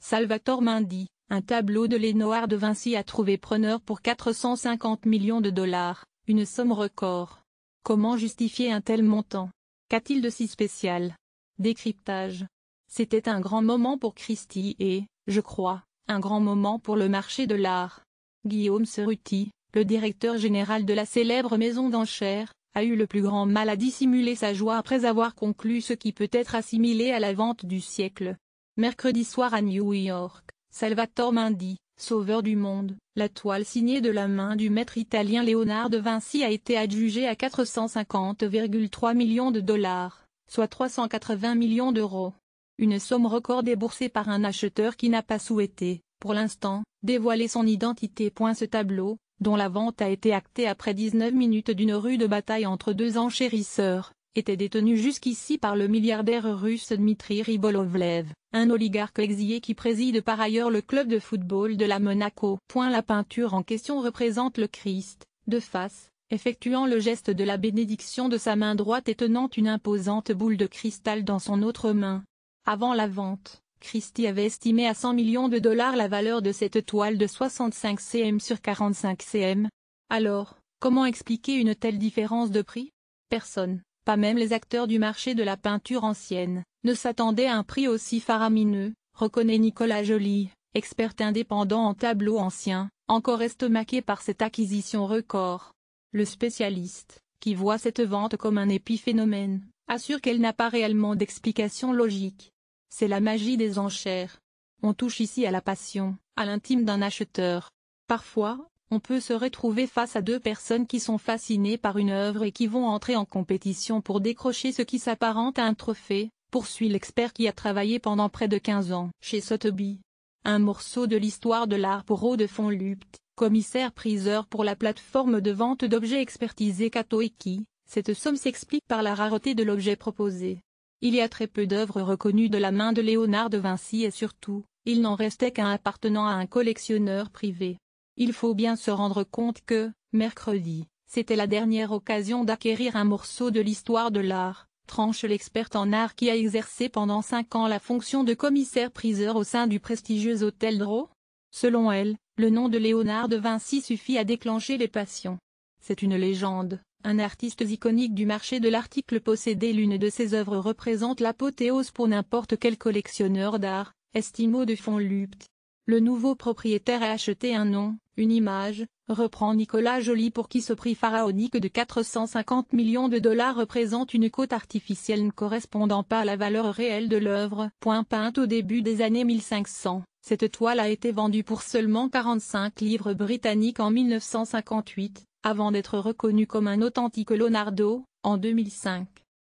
Salvatore Mundi, un tableau de Léonard de Vinci a trouvé preneur pour 450 millions de dollars, une somme record. Comment justifier un tel montant? Qu'a-t-il de si spécial? Décryptage. C'était un grand moment pour Christie et, je crois, un grand moment pour le marché de l'art. Guillaume Cerutti, le directeur général de la célèbre maison d'enchères, a eu le plus grand mal à dissimuler sa joie après avoir conclu ce qui peut être assimilé à la vente du siècle. Mercredi soir à New York, Salvatore Mundi, sauveur du monde, la toile signée de la main du maître italien Léonard de Vinci a été adjugée à 450,3 millions de dollars, soit 380 millions d'euros. Une somme record déboursée par un acheteur qui n'a pas souhaité, pour l'instant, dévoiler son identité. Ce tableau, dont la vente a été actée après 19 minutes d'une rude bataille entre deux enchérisseurs, était détenu jusqu'ici par le milliardaire russe Dmitri Ribolovlev, un oligarque exilé qui préside par ailleurs le club de football de la Monaco. La peinture en question représente le Christ, de face, effectuant le geste de la bénédiction de sa main droite et tenant une imposante boule de cristal dans son autre main. Avant la vente, Christie avait estimé à 100 millions de dollars la valeur de cette toile de 65 cm sur 45 cm. Alors, comment expliquer une telle différence de prix? Personne, pas même les acteurs du marché de la peinture ancienne, ne s'attendait à un prix aussi faramineux, reconnaît Nicolas Joly, expert indépendant en tableaux anciens, encore estomaqué par cette acquisition record. Le spécialiste, qui voit cette vente comme un épiphénomène, assure qu'elle n'a pas réellement d'explication logique. C'est la magie des enchères. On touche ici à la passion, à l'intime d'un acheteur. Parfois, on peut se retrouver face à deux personnes qui sont fascinées par une œuvre et qui vont entrer en compétition pour décrocher ce qui s'apparente à un trophée, poursuit l'expert qui a travaillé pendant près de 15 ans chez Sotheby. Un morceau de l'histoire de l'art pour Aude von Lupt, commissaire-priseur pour la plateforme de vente d'objets expertisés Katoiki. Cette somme s'explique par la rareté de l'objet proposé. Il y a très peu d'œuvres reconnues de la main de Léonard de Vinci et surtout, il n'en restait qu'un appartenant à un collectionneur privé. Il faut bien se rendre compte que, mercredi, c'était la dernière occasion d'acquérir un morceau de l'histoire de l'art, tranche l'experte en art qui a exercé pendant 5 ans la fonction de commissaire-priseur au sein du prestigieux hôtel Drouot. Selon elle, le nom de Léonard de Vinci suffit à déclencher les passions. C'est une légende. Un artiste iconique du marché de l'article possédé l'une de ses œuvres représente l'apothéose pour n'importe quel collectionneur d'art, estime Aude von Lupt. Le nouveau propriétaire a acheté un nom, une image, reprend Nicolas Joly pour qui ce prix pharaonique de 450 millions de dollars représente une cote artificielle ne correspondant pas à la valeur réelle de l'œuvre. Peinte au début des années 1500, cette toile a été vendue pour seulement 45 livres britanniques en 1958. Avant d'être reconnu comme un authentique Leonardo, en 2005.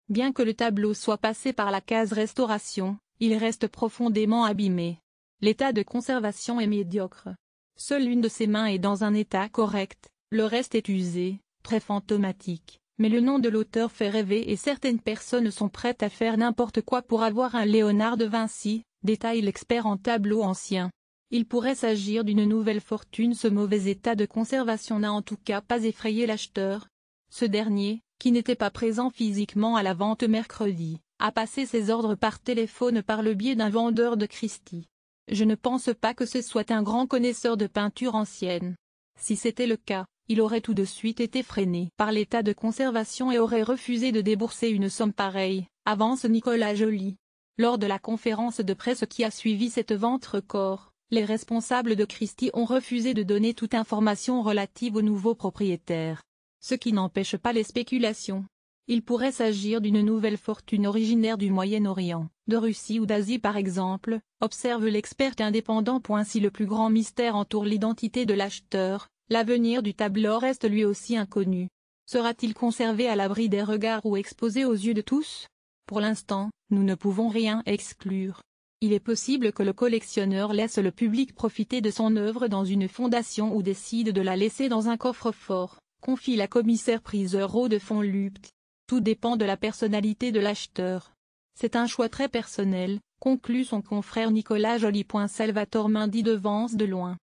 Bien que le tableau soit passé par la case restauration, il reste profondément abîmé. L'état de conservation est médiocre. Seule une de ses mains est dans un état correct, le reste est usé, très fantomatique, mais le nom de l'auteur fait rêver et certaines personnes sont prêtes à faire n'importe quoi pour avoir un Léonard de Vinci, détaille l'expert en tableaux anciens. Il pourrait s'agir d'une nouvelle fortune. Ce mauvais état de conservation n'a en tout cas pas effrayé l'acheteur. Ce dernier, qui n'était pas présent physiquement à la vente mercredi, a passé ses ordres par téléphone par le biais d'un vendeur de Christie. Je ne pense pas que ce soit un grand connaisseur de peinture ancienne. Si c'était le cas, il aurait tout de suite été freiné par l'état de conservation et aurait refusé de débourser une somme pareille, avance Nicolas Joly. Lors de la conférence de presse qui a suivi cette vente record, les responsables de Christie ont refusé de donner toute information relative au nouveau propriétaire. Ce qui n'empêche pas les spéculations. Il pourrait s'agir d'une nouvelle fortune originaire du Moyen-Orient, de Russie ou d'Asie par exemple, observe l'expert indépendant. Si le plus grand mystère entoure l'identité de l'acheteur, l'avenir du tableau reste lui aussi inconnu. Sera-t-il conservé à l'abri des regards ou exposé aux yeux de tous? Pour l'instant, nous ne pouvons rien exclure. Il est possible que le collectionneur laisse le public profiter de son œuvre dans une fondation ou décide de la laisser dans un coffre-fort, confie la commissaire-priseur Aude von Lupt. Tout dépend de la personnalité de l'acheteur. C'est un choix très personnel, conclut son confrère Nicolas Joly. Salvatore Mundi devance de loin.